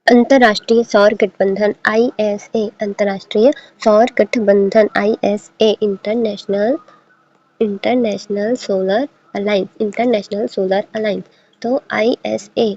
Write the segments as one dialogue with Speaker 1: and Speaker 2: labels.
Speaker 1: अंतर्राष्ट्रीय सौर गठबंधन ISA, अंतर्राष्ट्रीय सौर गठबंधन ISA, इंटरनेशनल सोलर अलायंस। तो ISA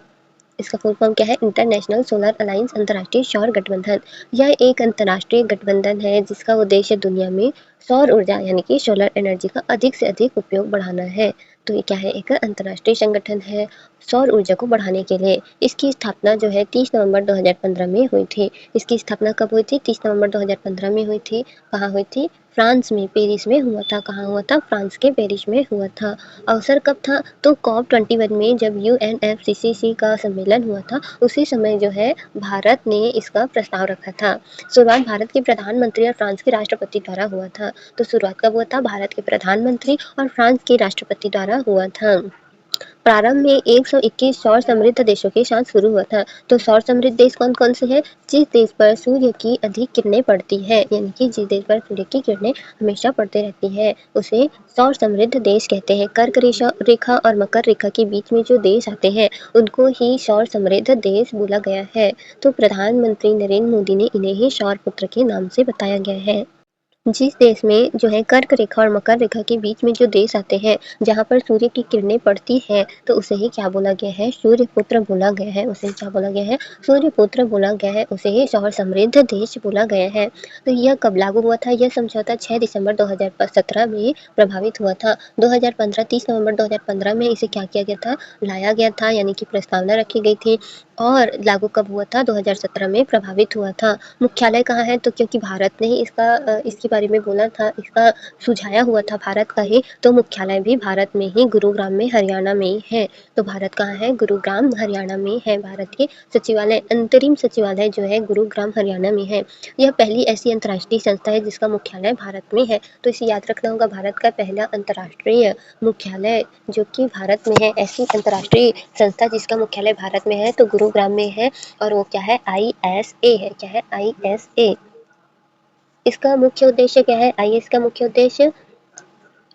Speaker 1: इसका फुल फॉर्म क्या है? इंटरनेशनल सोलर अलायंस, अंतर्राष्ट्रीय सौर गठबंधन। यह एक अंतर्राष्ट्रीय गठबंधन है जिसका उद्देश्य दुनिया में सौर ऊर्जा यानी कि सोलर एनर्जी का अधिक से अधिक उपयोग बढ़ाना है। तो ये क्या है? एक अंतर्राष्ट्रीय संगठन है सौर ऊर्जा को बढ़ाने के लिए। इसकी स्थापना जो है 30 नवंबर 2015 में हुई थी। इसकी स्थापना कब हुई थी? 30 नवंबर 2015 में हुई थी। कहाँ हुई थी? फ्रांस में, पेरिस में हुआ था। कहाँ हुआ था? फ्रांस के पेरिस में हुआ था। अवसर कब था? तो COP21 में जब UNFCCC का सम्मेलन हुआ था, उसी समय जो है भारत ने इसका प्रस्ताव रखा था। शुरुआत भारत के प्रधानमंत्री और फ्रांस के राष्ट्रपति द्वारा हुआ था। तो शुरुआत कब हुआ था? भारत के प्रधानमंत्री और फ्रांस के राष्ट्रपति द्वारा हुआ था। प्रारंभ में 121 सौर समृद्ध देशों के साथ शुरू हुआ था। तो सौर समृद्ध देश कौन कौन से हैं? जिस देश पर सूर्य की अधिक किरणें पड़ती है, यानी कि जिस देश पर सूर्य की किरणें हमेशा पड़ती रहती है, उसे सौर समृद्ध देश कहते हैं। कर्क रेखा और मकर रेखा के बीच में जो देश आते हैं उनको ही सौर समृद्ध देश बोला गया है। तो प्रधानमंत्री नरेंद्र मोदी ने इन्हें ही सौर पुत्र के नाम से बताया गया है। जिस देश में जो है कर्क रेखा और मकर रेखा के बीच में जो देश आते हैं, जहाँ पर सूर्य की किरणें पड़ती है, तो उसे ही क्या बोला गया है? सूर्यपुत्र बोला गया है। उसे क्या बोला गया है? सूर्यपुत्र बोला गया है। उसे ही सौर समृद्ध देश बोला गया है। तो यह कब लागू हुआ था? यह समझौता 6 दिसंबर 2017 में प्रभावित हुआ था। 2015 30 नवंबर 2015 में इसे क्या किया गया था? लाया गया था, यानी कि प्रस्तावना रखी गई थी। और लागू कब हुआ था? 2017 में प्रभावित हुआ था। मुख्यालय कहाँ है? तो क्योंकि भारत ने ही इसके बारे में बोला था, इसका सुझाया हुआ था भारत का ही, तो मुख्यालय भी भारत में ही गुरुग्राम में हरियाणा में ही है। तो भारत कहाँ है? गुरुग्राम हरियाणा में है। भारत के सचिवालय, अंतरिम सचिवालय जो है गुरुग्राम हरियाणा में है। यह पहली ऐसी अंतर्राष्ट्रीय संस्था है जिसका मुख्यालय भारत में है। तो इसे याद रखना होगा, भारत का पहला अंतर्राष्ट्रीय मुख्यालय जो कि भारत में है। ऐसी अंतर्राष्ट्रीय संस्था जिसका मुख्यालय भारत में है तो गुरुग्राम में है, और वो क्या है? ISA है। क्या है? ISA। इसका मुख्य उद्देश्य क्या है? IS का मुख्य उद्देश्य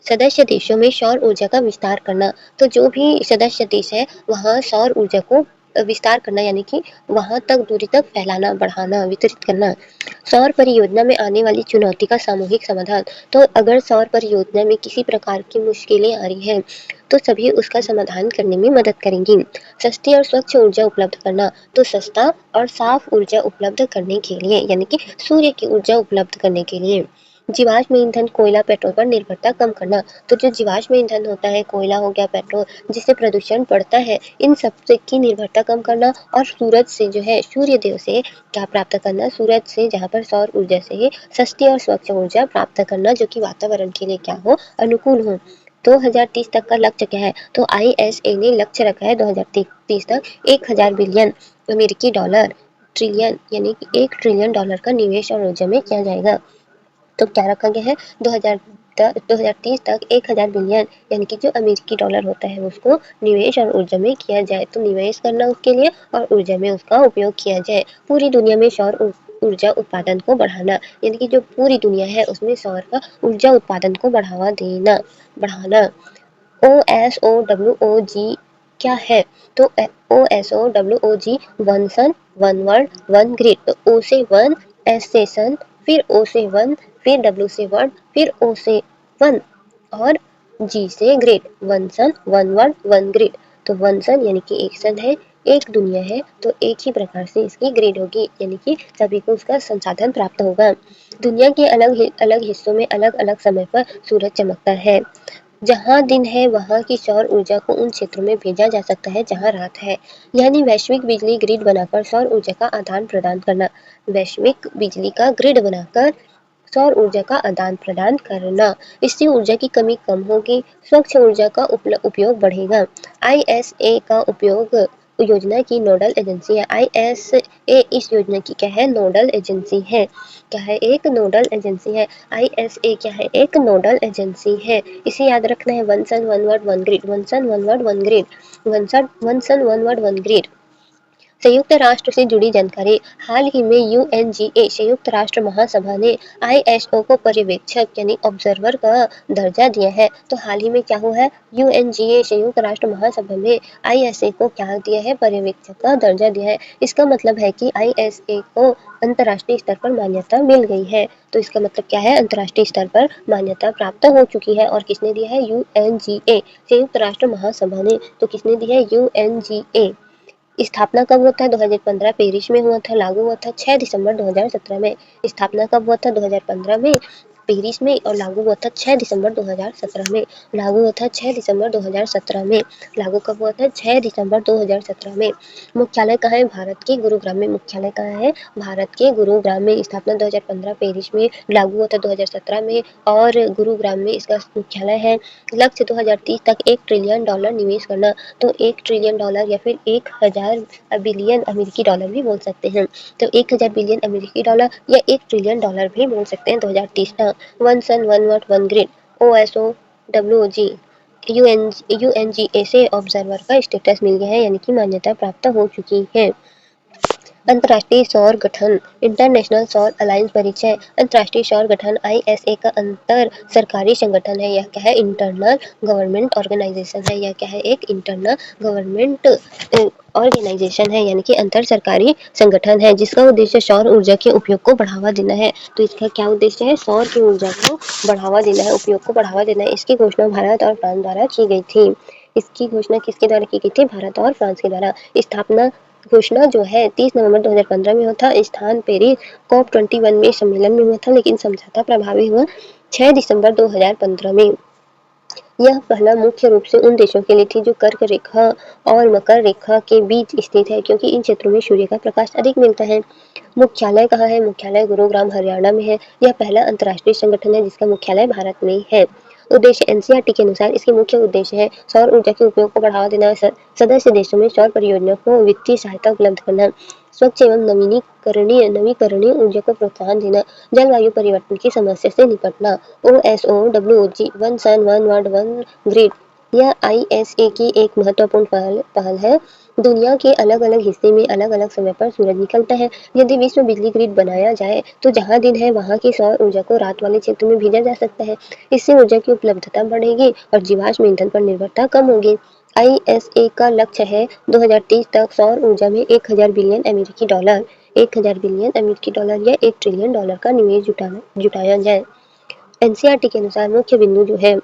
Speaker 1: सदस्य देशों में सौर ऊर्जा का विस्तार करना। तो जो भी सदस्य देश है वहाँ सौर ऊर्जा को विस्तार करना, यानी कि वहाँ तक दूरी तक फैलाना, बढ़ाना, वितरित करना। सौर परियोजना में आने वाली चुनौती का सामूहिक समाधान। तो अगर सौर परियोजना में किसी प्रकार की मुश्किलें आ रही हैं तो सभी उसका समाधान करने में मदद करेंगी। सस्ती और स्वच्छ ऊर्जा उपलब्ध करना। तो सस्ता और साफ ऊर्जा उपलब्ध करने के लिए, यानी कि सूर्य की ऊर्जा उपलब्ध करने के लिए। जीवाश्म ईंधन, कोयला, पेट्रोल पर निर्भरता कम करना। तो जो जीवाश्म ईंधन होता है, कोयला हो गया, पेट्रोल, जिससे प्रदूषण बढ़ता है, इन सब से की निर्भरता कम करना। और सूरज से जो है, सूर्य देव से क्या प्राप्त करना? सूरज से, जहाँ पर सौर ऊर्जा से ही सस्ती और स्वच्छ ऊर्जा प्राप्त करना जो कि वातावरण के लिए क्या हो? अनुकूल हो। 2030 तक का लक्ष्य क्या है? तो ISA ने लक्ष्य रखा है 2030 तक 1000 बिलियन अमेरिकी डॉलर, ट्रिलियन, यानी कि $1 ट्रिलियन का निवेश और ऊर्जा में किया जाएगा। तो क्या रखा गया है? 2030 तक 1000 बिलियन, यानी कि जो अमेरिकी डॉलर होता है उसको निवेश और ऊर्जा में किया जाए। तो निवेश करना उसके लिए और ऊर्जा में उसका उपयोग किया जाए। पूरी दुनिया में सौर ऊर्जा उत्पादन को बढ़ाना, यानी कि जो पूरी दुनिया है उसमें सौर का ऊर्जा उत्पादन को बढ़ावा देना, बढ़ाना। OSOWOG क्या है? तो OSOWOG one sun, one world, one grid. तो O से वन, S से सन, फिर O से वन, फिर W से वर्ल्ड, फिर O से वन, और G से grid. One sun, one world, one grid. तो वन सन यानी कि एक सन है, एक दुनिया है, तो एक ही प्रकार से इसकी ग्रिड होगी, यानी कि सभी को उसका संसाधन प्राप्त होगा। दुनिया के अलग अलग हिस्सों में अलग अलग समय पर सूरज चमकता है। जहाँ दिन है वहाँ की सौर ऊर्जा को उन क्षेत्रों में भेजा जा सकता है जहाँ रात है, यानी वैश्विक बिजली ग्रिड बनाकर सौर ऊर्जा का आदान प्रदान करना। वैश्विक बिजली का ग्रिड बनाकर सौर ऊर्जा का आदान प्रदान करना। इससे ऊर्जा की कमी कम होगी, स्वच्छ ऊर्जा का उपयोग बढ़ेगा। ISA का उपयोग योजना की नोडल एजेंसी है। ISA इस योजना की क्या है? नोडल एजेंसी है। क्या है? एक नोडल एजेंसी है। ISA क्या है? एक नोडल एजेंसी है। इसे याद रखना है, one sun, one world, one grid, one sun, one world, one grid, one sun, one world, one grid. संयुक्त राष्ट्र से जुड़ी जानकारी। हाल ही में यूएनजीए संयुक्त राष्ट्र महासभा ने आईएसओ को पर्यवेक्षक यानी ऑब्जर्वर का दर्जा दिया है। तो हाल ही में क्या हुआ है, यूएनजीए संयुक्त राष्ट्र महासभा में आईएसए को क्या दिया है, पर्यवेक्षक का दर्जा दिया है। इसका मतलब है कि आईएसए को अंतर्राष्ट्रीय स्तर पर मान्यता मिल गई है। तो इसका मतलब क्या है, अंतर्राष्ट्रीय स्तर पर मान्यता प्राप्त हो चुकी है। और किसने दिया है, यूएनजीए संयुक्त राष्ट्र महासभा ने। तो किसने दी है, यूएनजीए। स्थापना कब हुआ था, 2015 पेरिस में हुआ था। लागू हुआ था 6 दिसंबर 2017 में। स्थापना कब हुआ था, 2015 में पेरिस में, और लागू हुआ था 6 दिसंबर 2017 में। लागू हुआ था 6 दिसंबर 2017 में। लागू कब हुआ था, 6 दिसंबर 2017 में। मुख्यालय कहाँ है, भारत के गुरुग्राम में। मुख्यालय कहाँ है, भारत के गुरुग्राम में। स्थापना 2015 पेरिस में, लागू हुआ था 2017 में, और गुरुग्राम में इसका मुख्यालय है। लक्ष्य 2030 तक $1 ट्रिलियन निवेश करना। तो $1 ट्रिलियन या फिर 1000 बिलियन अमेरिकी डॉलर भी बोल सकते हैं। तो 1000 बिलियन अमेरिकी डॉलर या $1 ट्रिलियन भी बोल सकते हैं 2030 तक। One sun one world one grid, OSO WOG UNGA से ऑब्जर्वर का स्टेटस मिल गया है, यानी कि मान्यता प्राप्त हो चुकी है। अंतर्राष्ट्रीय सौर गठन, इंटरनेशनल सौर अलायंस परिचय। अंतर्राष्ट्रीय सौर गठन आईएसए का अंतर सरकारी संगठन है। यह क्या है, इंटरनल गवर्नमेंट ऑर्गेनाइजेशन है। यह क्या है, एक इंटरनल गवर्नमेंट ऑर्गेनाइजेशन है, यानी कि अंतर सरकारी संगठन है, जिसका उद्देश्य सौर ऊर्जा के उपयोग को बढ़ावा देना है। तो इसका क्या उद्देश्य है, सौर की ऊर्जा को बढ़ावा देना है, उपयोग को बढ़ावा देना है। इसकी घोषणा भारत और फ्रांस द्वारा की गई थी। इसकी घोषणा किसके द्वारा की गई थी, भारत और फ्रांस के द्वारा। स्थापना घोषणा जो है 30 नवंबर 2015 में हुआ था। स्थान पेरिस COP21 में सम्मेलन में हुआ था, लेकिन समझौता प्रभावी हुआ 6 दिसंबर 2015 में। यह पहला मुख्य रूप से उन देशों के लिए थी जो कर्क रेखा और मकर रेखा के बीच स्थित है, क्योंकि इन क्षेत्रों में सूर्य का प्रकाश अधिक मिलता है। मुख्यालय कहाँ है, मुख्यालय गुरुग्राम हरियाणा में है। यह पहला अंतर्राष्ट्रीय संगठन है जिसका मुख्यालय भारत में है। उद्देश्य, एनसीईआरटी के अनुसार इसके मुख्य उद्देश्य है सौर ऊर्जा के उपयोग को बढ़ावा देना, सदस्य देशों में सौर परियोजनाओं को वित्तीय सहायता उपलब्ध करना, स्वच्छ एवं नवीकरणीय ऊर्जा को प्रोत्साहन देना, जलवायु परिवर्तन की समस्या से निपटना। ओएसओडब्ल्यूजी one sun one world one grid, यह आईएसए की एक महत्वपूर्ण पहल है। दुनिया के अलग अलग हिस्से में अलग अलग समय पर सूरज निकलता है। यदि विश्व बिजली ग्रिड बनाया जाए तो जहाँ दिन है वहाँ की सौर ऊर्जा को रात वाले क्षेत्र में भेजा जा सकता है। इससे ऊर्जा की उपलब्धता बढ़ेगी और जीवाश्म ईंधन पर निर्भरता कम होगी। आईएसए का लक्ष्य है 2030 तक सौर ऊर्जा में 1000 बिलियन अमेरिकी डॉलर 1000 बिलियन अमेरिकी डॉलर या $1 ट्रिलियन का निवेश जुटाया जाए। एनसीईआरटी के अनुसार मुख्य बिंदु जो है,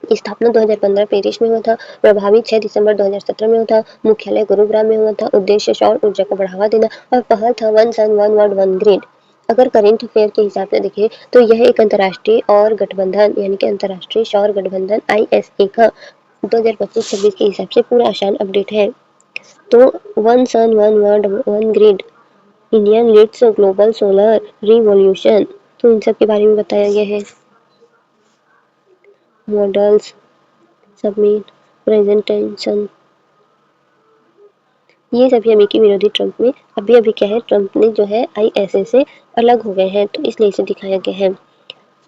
Speaker 1: स्थापना 2015 पेरिस में हुआ था, प्रभावी 6 दिसंबर 2017 में हुआ था, मुख्यालय गुरुग्राम में हुआ था, उद्देश्य सौर ऊर्जा को बढ़ावा देना, और पहल था one sun one world one grid. अगर करेंट अफेयर के हिसाब से देखें तो यह एक अंतर्राष्ट्रीय और गठबंधन यानी कि अंतर्राष्ट्रीय सौर गठबंधन आईएसए का 2025-26 के हिसाब से पूरा आसान अपडेट है। तो one sun one world one grid, Indian leads global solar revolution, तो इन सब के बारे में बताया गया है। मॉडल्स, सबमिट, प्रेजेंटेशन, ये सभी अमेरिकी विरोधी ट्रंप में अभी अभी क्या है, ट्रंप ने जो है आईएसए से अलग हो गए हैं, तो इसलिए इसे दिखाया गया है।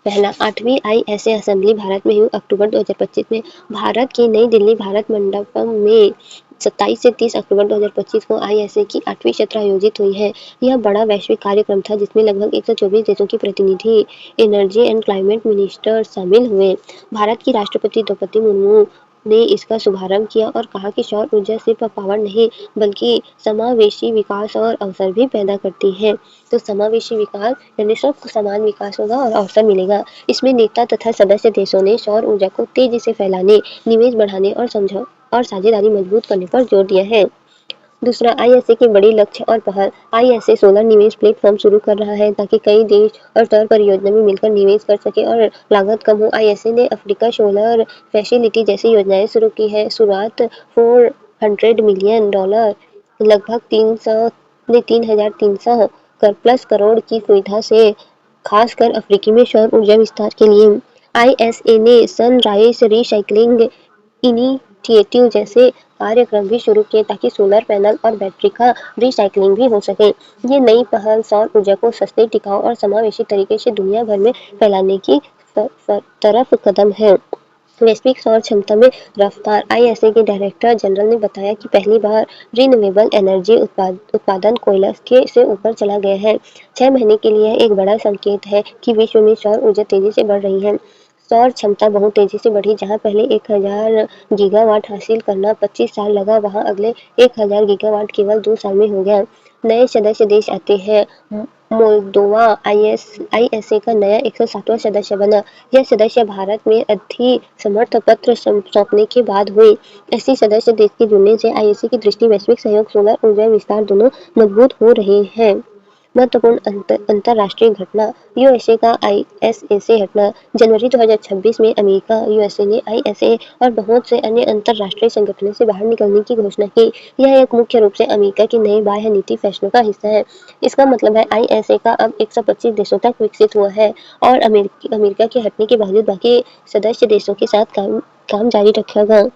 Speaker 1: पहला, 8वीं आईएसए असेंबली भारत में हुई अक्टूबर 2025 में। भारत की नई दिल्ली भारत मंडपम में 27 से 30 अक्टूबर 2025 को आईएसए की 8वीं सत्र आयोजित हुई है। यह बड़ा वैश्विक कार्यक्रम था जिसमें लगभग 124 देशों की प्रतिनिधि, एनर्जी एंड क्लाइमेट मिनिस्टर शामिल हुए। भारत की राष्ट्रपति द्रौपदी मुर्मू ने इसका शुभारंभ किया और कहा कि सौर ऊर्जा सिर्फ पावर नहीं बल्कि समावेशी विकास और अवसर भी पैदा करती है। तो समावेशी विकास यानी सबको समान विकास होगा और अवसर मिलेगा। इसमें नेता तथा सदस्य देशों ने सौर ऊर्जा को तेजी से फैलाने, निवेश बढ़ाने और साझेदारी मजबूत करने पर जोर दिया है। दूसरा, आईएसए के बड़े लक्ष्य और पहल। आईएसए सोलर निवेश प्लेटफॉर्म शुरू कर रहा है ताकि कई देश और सौर परियोजना में मिलकर निवेश कर सके और लागत कम हो। आईएसए ने अफ्रीका सोलर फैसिलिटी जैसी योजनाएं शुरू की है। शुरुआत $400 मिलियन, लगभग 3,300 प्लस करोड़ की सुविधा से, खासकर अफ्रीका में सौर ऊर्जा विस्तार के लिए। आईएसए ने सनराइज रिसाइकलिंग इनिशिएटिव जैसे कार्यक्रम भी शुरू किए ताकि सोलर पैनल और बैटरी का रिसाइकलिंग भी हो सके। ये नई पहल सौर ऊर्जा को सस्ते, टिकाऊ और समावेशी तरीके से दुनिया भर में फैलाने की तरफ कदम है। वैश्विक सौर क्षमता में रफ्तार। आईएसए के डायरेक्टर जनरल ने बताया कि पहली बार रिन्यूएबल एनर्जी उत्पादन कोयला के से ऊपर चला गया है। 6 महीने के लिए एक बड़ा संकेत है कि विश्व में सौर ऊर्जा तेजी से बढ़ रही है। सौर क्षमता बहुत तेजी से बढ़ी। जहां पहले 1000 गीगावाट हासिल करना 25 साल लगा, वहां अगले 1000 गीगावाट केवल 2 साल में हो गया। नए सदस्य देश आते हैं। मोल्दोवा आईएसए का नया 107वां सदस्य बना। यह सदस्य भारत में अधिसमर्थ पत्र सौंपने के बाद हुई। ऐसी सदस्य देश के जुड़ने से आईएसए की दृष्टि, वैश्विक सहयोग, सोलर ऊर्जा विस्तार दोनों मजबूत हो रहे हैं। महत्वपूर्ण अंतर्राष्ट्रीय घटना। यूएसए का आईएसए से हटना। जनवरी 2026 में अमेरिका, यूएसए ने आईएसए और बहुत से अन्य अंतर्राष्ट्रीय संगठनों से बाहर निकलने की घोषणा की। यह एक मुख्य रूप से अमेरिका के नए बाह्य नीति फैसलों का हिस्सा है। इसका मतलब है आईएसए का अब 125 देशों तक विकसित हुआ है और अमेरिका के हटने के बावजूद बाकी सदस्य देशों के साथ काम जारी रखेगा।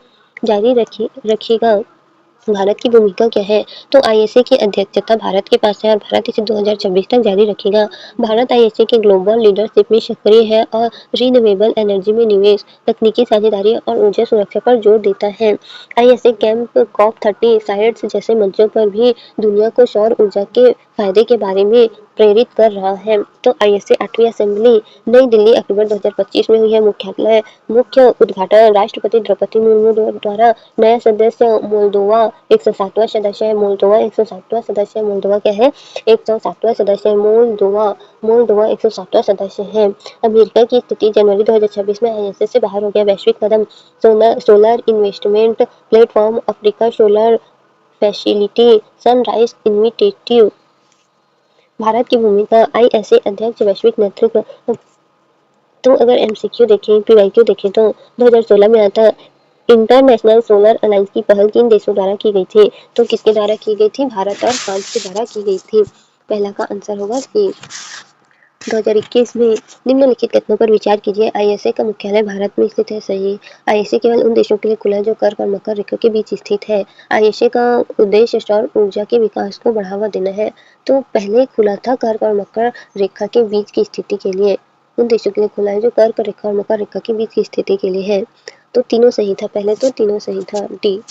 Speaker 1: भारत की भूमिका क्या है? तो आईएसए की अध्यक्षता भारत के पास है और भारत इसे 2026 तक जारी रखेगा। भारत आईएसए के ग्लोबल लीडरशिप में सक्रिय है और रिन्यूएबल एनर्जी में निवेश, तकनीकी साझेदारी और ऊर्जा सुरक्षा पर जोर देता है। आईएसए कैंप COP30 साइट्स जैसे मंचों पर भी दुनिया को सौर ऊर्जा के फायदे के बारे में प्रेरित कर रहा है। तो आईएसए 8वीं असेंबली नई दिल्ली अक्टूबर 2025 में हुई है। मुख्य उद्घाटन राष्ट्रपति द्रौपदी मुर्मू द्वारा। नया सदस्य मोल्दोवा 107वां सदस्य है। मोल्दोवा 107वां सदस्य है। मोल्दोवा क्या है? 107वां सदस्य है। मोल्दोवा 107वां सदस्य है। अमेरिका की स्थिति। जनवरी 2026 में आईएसए से बाहर हो गया। वैश्विक कदम। Solar investment platform, Africa solar facility, sunrise initiative. Bharat की भूमिका। आईएसए अध्यक्ष, वैश्विक नेतृत्व। तो अगर एमसीक्यू देखें, पीवाईक्यू देखें तो 2016 में आया था। इंटरनेशनल सोलर अलायंस की पहल किन देशों द्वारा की गई थी? तो किसके द्वारा की गई थी? भारत और फ्रांस के द्वारा की गई थी। पहला का आंसर होगा सी। 2021 में निम्नलिखित कथनों पर विचार कीजिए। आईएसए का मुख्यालय भारत में स्थित है। सही। आईएसए केवल उन देशों के लिए खुला है जो कर्क और मकर रेखा के बीच स्थित है। आईएसए का उद्देश्य सौर ऊर्जा के विकास को बढ़ावा देना है। तो पहले खुला था कर्क और मकर रेखा के बीच की स्थिति के लिए। उन देशों के लिए खुला है जो कर्क रेखा और मकर रेखा के बीच की स्थिति के लिए है। तो तीनों सही था। पहले तो तीनों सही था। D.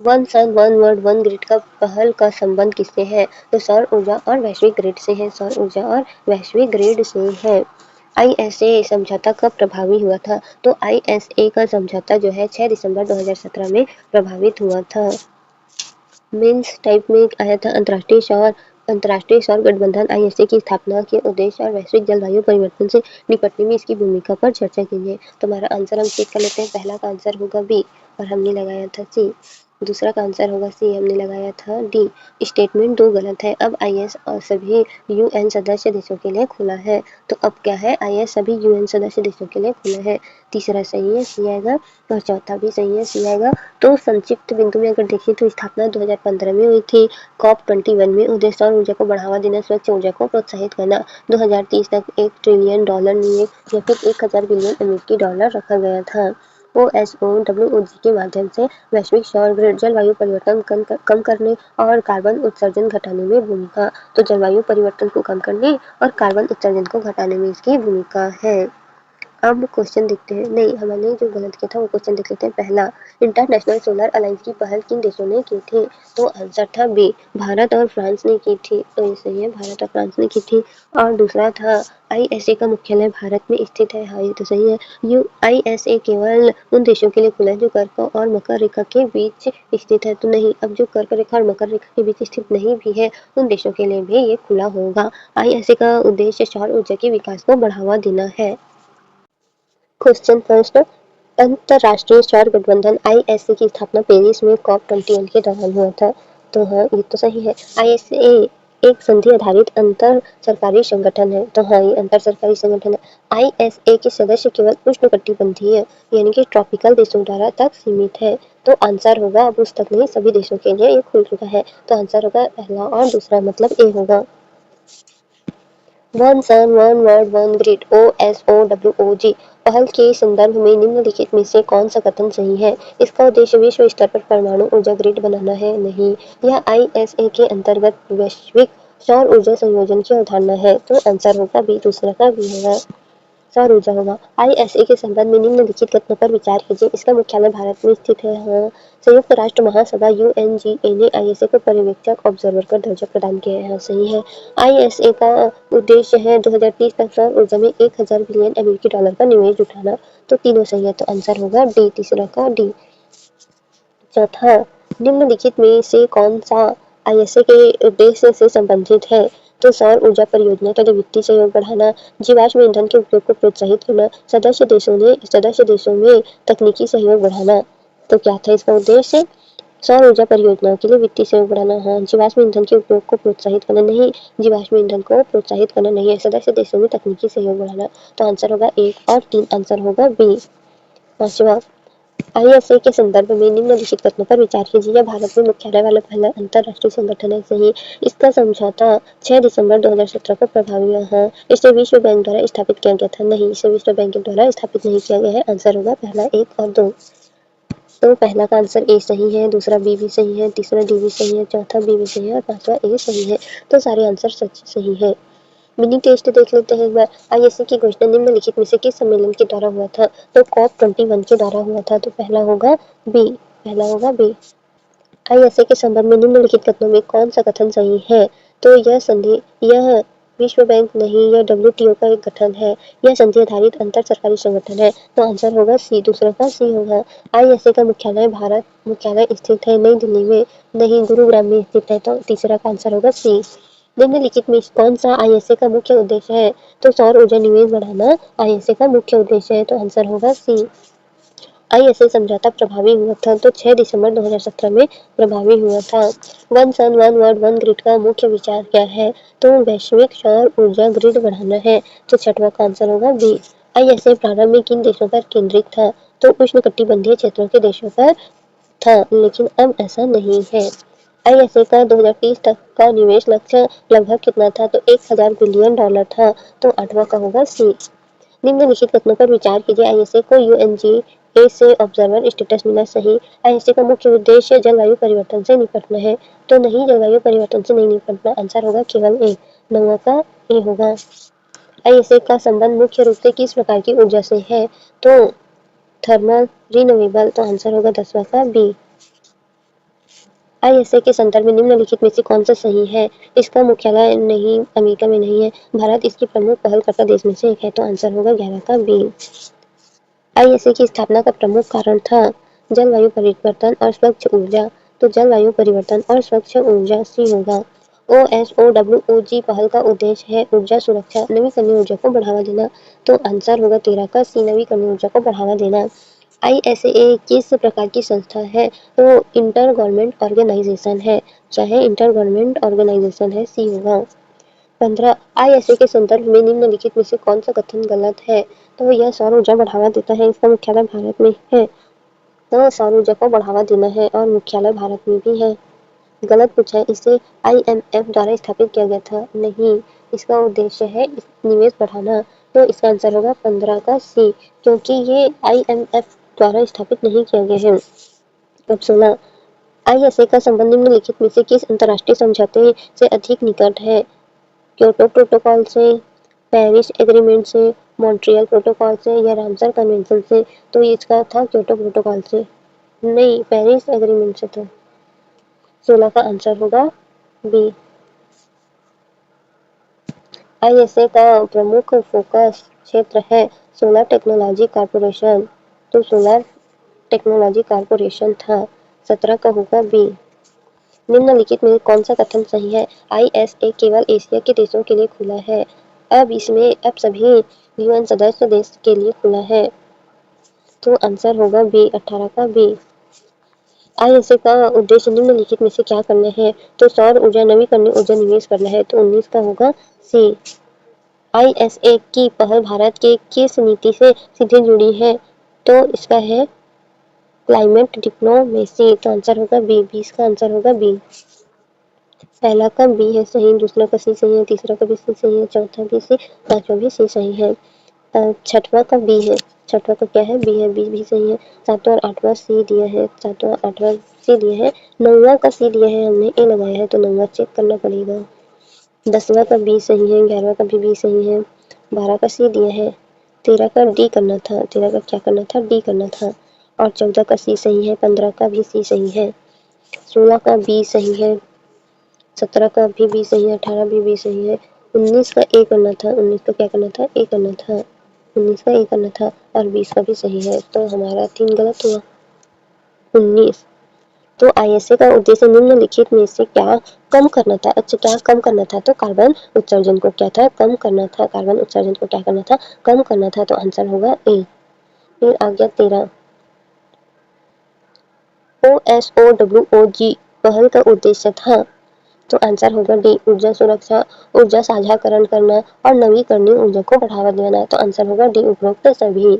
Speaker 1: One sun one world one grid का पहल का संबंध किससे है? तो सौर ऊर्जा और वैश्विक ग्रिड से है। सौर ऊर्जा और वैश्विक ग्रिड से है। आईएसए समझौता कब प्रभावी हुआ था? तो आईएसए का समझौता जो है 6 दिसंबर 2017 में प्रभावित हुआ था। मेंस टाइप में आया था। अंतर्राष्ट्रीय सौर गठबंधन आईएसए की स्थापना के उद्देश्य और वैश्विक जलवायु परिवर्तन से निपटने में इसकी भूमिका पर चर्चा कीजिए। तो हमारा आंसर हम चेक कर लेते हैं। पहला का आंसर होगा बी और हमने लगाया था सी। दूसरा का आंसर होगा सी, हमने लगाया था डी। स्टेटमेंट 2 गलत है। अब आईएस और सभी यूएन सदस्य देशों के लिए खुला है। तो अब क्या है? आईएस सभी यूएन सदस्य देशों के लिए खुला है। तीसरा सही है, सी आएगा और चौथा भी सही है, सी आएगा। तो संक्षिप्त बिंदु में अगर देखिए तो स्थापना 2015 में हुई थी। COP21 में उद्देश्य सौर ऊर्जा को बढ़ावा देना, स्वच्छ ऊर्जा को प्रोत्साहित करना। 2030 तक $1 ट्रिलियन निवेश या फिर 1000 बिलियन अमेरिकी डॉलर रखा गया था। OSOWOG के माध्यम से वैश्विक सौर ग्रिड जलवायु परिवर्तन कम करने और कार्बन उत्सर्जन घटाने में भूमिका। तो जलवायु परिवर्तन को कम करने और कार्बन उत्सर्जन को घटाने में इसकी भूमिका है। अब क्वेश्चन देखते हैं। नहीं, हमने जो गलत किया था वो क्वेश्चन देख लेते हैं। पहला, इंटरनेशनल सोलर अलायंस की पहल किन देशों ने की थी? तो आंसर था बी, भारत और फ्रांस ने की थी। तो ये सही है, भारत और फ्रांस ने की थी। और दूसरा था आईएसए का मुख्यालय भारत में स्थित है। हाँ, ये तो सही है। यू आईएसए केवल उन देशों के लिए खुला है जो कर्क और मकर रेखा के बीच स्थित है। तो नहीं, अब जो कर्क रेखा और मकर रेखा के बीच स्थित नहीं भी है उन देशों के लिए भी ये खुला होगा। आईएसए का उद्देश्य सौर ऊर्जा के विकास को बढ़ावा देना है। क्वेश्चन फर्स्ट, अंतर्राष्ट्रीय सौर गठबंधन आईएसए की स्थापना पेरिस में COP21 के दौरान हुआ था। तो हाँ, ये तो सही है। आईएसए एक संधि आधारित अंतर सरकारी संगठन है। तो हाँ, ये अंतर सरकारी संगठन है। आईएसए के सदस्य केवल उष्णकटिबंधीय यानी कि ट्रॉपिकल देशों द्वारा तक सीमित है। तो आंसर होगा, अब उस तक नहीं, सभी देशों के लिए ये खुल चुका है। तो आंसर होगा पहला और दूसरा, मतलब ए होगा। One sun one world one grid OSOWOG पहल के संदर्भ में निम्नलिखित में से कौन सा कथन सही है? इसका उद्देश्य विश्व स्तर पर परमाणु ऊर्जा ग्रिड बनाना है? नहीं, यह आईएसए के अंतर्गत वैश्विक सौर ऊर्जा संयोजन की अवधारणा है। तो आंसर होगा बी, दूसरा का बी होगा। सौर ऊर्जा होगा। आईएसए के संबंध में निम्नलिखित कथनों पर विचार कीजिए। इसका मुख्यालय भारत में स्थित है। हाँ। संयुक्त राष्ट्र महासभा यूएनजीए ने आईएसए को पर्यवेक्षक ऑब्जर्वर का दर्जा प्रदान किया है। हाँ, सही है। आईएसए का उद्देश्य है 2030 तक सौर ऊर्जा में 1000 बिलियन अमेरिकी डॉलर का निवेश जुटाना। तो तीनों सही है, तो आंसर होगा डी, तीसरा का डी। चौथा, निम्नलिखित में से कौन सा आईएसए के उद्देश्य से संबंधित है? तो सौर ऊर्जा परियोजना के लिए वित्तीय सहयोग बढ़ाना, जीवाश्म ईंधन के उपयोग को प्रोत्साहित करना, सदस्य देशों में तकनीकी सहयोग बढ़ाना। तो क्या था इसका उद्देश्य? सौर ऊर्जा परियोजनाओं के लिए वित्तीय सहयोग बढ़ाना। हाँ। जीवाश्म ईंधन के उपयोग को प्रोत्साहित करना नहीं, जीवाश्म ईंधन को प्रोत्साहित करना नहीं है, सदस्य देशों में तकनीकी सहयोग बढ़ाना। तो आंसर होगा 1 और 3, आंसर होगा बी। पांचवा, आईएसए के संदर्भ में निम्नलिखित कथनों पर विचार कीजिए। यह भारत में मुख्यालय वाला पहला अंतरराष्ट्रीय संगठन है। सही। इसका समझौता 6 दिसंबर 2017 को प्रभावी हुआ है। इसे विश्व बैंक द्वारा स्थापित किया गया था। नहीं, इसे विश्व बैंक के द्वारा स्थापित नहीं किया गया है। आंसर होगा पहला 1 और 2। तो पहला का आंसर ए सही है, दूसरा बी भी सही है, तीसरा डी भी सही है, चौथा बी भी सही है और पांचवा ए सही है। तो सारे आंसर सच सही है। मिनी टेस्ट देख लेते हैं एक बार। आईएसए की घोषणा निम्नलिखित में से किस सम्मेलन के द्वारा हुआ था? तो COP21 के द्वारा हुआ था। तो पहला होगा बी, पहला होगा बी। आईएसए के संबंध में निम्नलिखित कथनों में कौन सा कथन सही है? तो यह विश्व बैंक नहीं, यह डब्ल्यूटीओ का एक गठन है। यह संधि आधारित अंतर सरकारी संगठन है। तो आंसर होगा सी, दूसरा का सी होगा। आईएसए का मुख्यालय स्थित है नई दिल्ली में, नहीं गुरुग्राम में स्थित है। तो तीसरा का आंसर होगा सी। निम्नलिखित में कौन सा आईएसए का मुख्य उद्देश्य है? तो सौर ऊर्जा निवेश बढ़ाना आईएसए का मुख्य उद्देश्य है। तो आंसर होगा सी। आईएसए समझौता प्रभावी हुआ था तो 6 दिसंबर 2017 में प्रभावी हुआ था। One sun one world one grid का मुख्य विचार क्या है? तो वैश्विक सौर ऊर्जा ग्रिड बढ़ाना है। तो छठवां का आंसर होगा बी। आईएसए प्रारंभ में किन देशों पर केंद्रित था? तो उष्णकटिबंधीय क्षेत्रों के देशों पर था, लेकिन अब ऐसा नहीं है। आईएसए का 2030 तक का निवेश लक्ष्य लगभग कितना था? तो 1000 बिलियन डॉलर था। तो आठवां का होगा सी। निम्नलिखित कथनों पर विचार कीजिए। आईएसए को यूएनजीए से ऑब्जर्वर स्टेटस मिला। सही। आईएसए का मुख्य उद्देश्य जलवायु परिवर्तन से निपटना है। तो नहीं, जलवायु परिवर्तन से नहीं निपटना। आंसर होगा केवल ए, नौवां का ए होगा। आईएसए का संबंध मुख्य रूप से किस प्रकार की ऊर्जा से है? तो थर्मल, रिन्यूएबल। तो आंसर होगा 10वां का बी। आईएसए के संदर्भ में निम्नलिखित में से कौन सा सही है? इसका मुख्यालय नहीं, अमेरिका में नहीं है, भारत इसकी प्रमुख पहलकर्ता देश में से एक है। तो आंसर होगा 11 का बी। आईएसए की स्थापना का प्रमुख कारण था जलवायु परिवर्तन और स्वच्छ ऊर्जा। तो जलवायु परिवर्तन और स्वच्छ ऊर्जा सी होगा। OSOWOG पहल का उद्देश्य है ऊर्जा सुरक्षा, नवीकरणीय ऊर्जा को बढ़ावा देना। तो आंसर होगा 13 का सी, नवीकरणीय ऊर्जा को बढ़ावा देना। आईएसए किस प्रकार की संस्था है? तो इंटर गवर्नमेंट ऑर्गेनाइजेशन है। चाहे इंटर गवर्नमेंट ऑर्गेनाइजेशन है, सी होगा। 15, आईएसए के संदर्भ में निम्नलिखित में से कौन सा कथन गलत है? तो यह सौर ऊर्जा बढ़ावा देता है, इसका मुख्यालय भारत में है। तो सौर ऊर्जा को बढ़ावा देना है और मुख्यालय भारत में भी है। गलत पूछा है। इसे आईएमएफ द्वारा स्थापित किया गया था। नहीं, इसका उद्देश्य है निवेश बढ़ाना। तो इसका आंसर होगा 15 का सी, क्योंकि ये आईएमएफ द्वारा स्थापित नहीं किया गया है। अब 16, आईएसए का संबंध निम्नलिखित में से किस अंतर्राष्ट्रीय समझौते से अधिक निकट है? क्योटो प्रोटोकॉल से, पेरिस एग्रीमेंट से, मॉन्ट्रियल प्रोटोकॉल से या रामसर कन्वेंशन से? तो इसका था क्योटो प्रोटोकॉल से। नहीं, पेरिस एग्रीमेंट से था। 16 का आंसर होगा बी। आईएसए का प्रमुख फोकस क्षेत्र है सोलर टेक्नोलॉजी कॉर्पोरेशन। तो सोलर टेक्नोलॉजी कॉर्पोरेशन था। 17 का होगा बी। निम्नलिखित में कौन सा कथन सही है? आईएसए केवल एशिया के देशों के लिए खुला है। अब सभी यूएन सदस्य देश के लिए खुला है। तो आंसर होगा बी, 18 का बी। आईएसए का उद्देश्य निम्नलिखित में से क्या करना है? तो सौर ऊर्जा, नवीकरणीय ऊर्जा निवेश करना है। तो 19 का होगा सी। आईएसए की पहल भारत के किस नीति से सीधे जुड़ी है? तो इसका है क्लाइमेट डिप्लोमेसी। तो आंसर होगा बी, 20 का आंसर होगा बी। पहला का बी है सही, दूसरा का सी सही है, तीसरा का भी सी सही है, चौथा भी सी, पांचवा भी सी सही है। छठवां का बी है। छठवां का क्या है? बी है, बी भी सही है। सातवां और आठवां सी दिया है, सातवां आठवां सी दिया है। नौवां का सी दिया है, हमने ए लगाया है, तो नौवां चेक करना पड़ेगा। 10वां का बी सही है, 11वां का भी बी सही है, 12 का सी दिया है, 13 का डी करना था, 13 का क्या करना था, डी करना था। और 14 का सी सही है, 15 का भी सी सही है, 16 का बी सही है, 17 का भी बी सही है, 18 भी बी सही है, 19 का ए करना था, 19 का क्या करना था, ए करना था, 19 का ए करना था और 20 का भी सही है। तो हमारा 3 गलत हुआ। 19 तो आईएसए का उद्देश्य निम्नलिखित में से क्या कम करना था। अच्छा, क्या कम करना था, तो कार्बन उत्सर्जन को क्या था, कम करना था। कार्बन उत्सर्जन को क्या करना था, कम करना था। तो आंसर होगा ए। फिर आ गया 13, OSOWOG पहल का उद्देश्य था। तो आंसर होगा डी, ऊर्जा सुरक्षा, ऊर्जा साझाकरण करना और नवीकरणीय ऊर्जा को बढ़ावा देना। तो आंसर होगा डी, उपरोक्त सभी।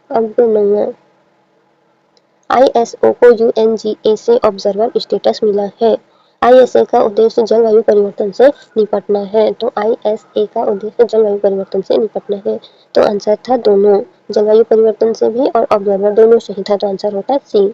Speaker 1: अब 9, आईएसओ को यूएनजीए से ऑब्जर्वर स्टेटस मिला है। आईएसए का उद्देश्य जलवायु परिवर्तन से निपटना है। तो आईएसए का उद्देश्य जलवायु परिवर्तन से निपटना है। तो आंसर था दोनों, जलवायु परिवर्तन से भी और ऑब्जर्वर दोनों सही था। तो आंसर होता सी।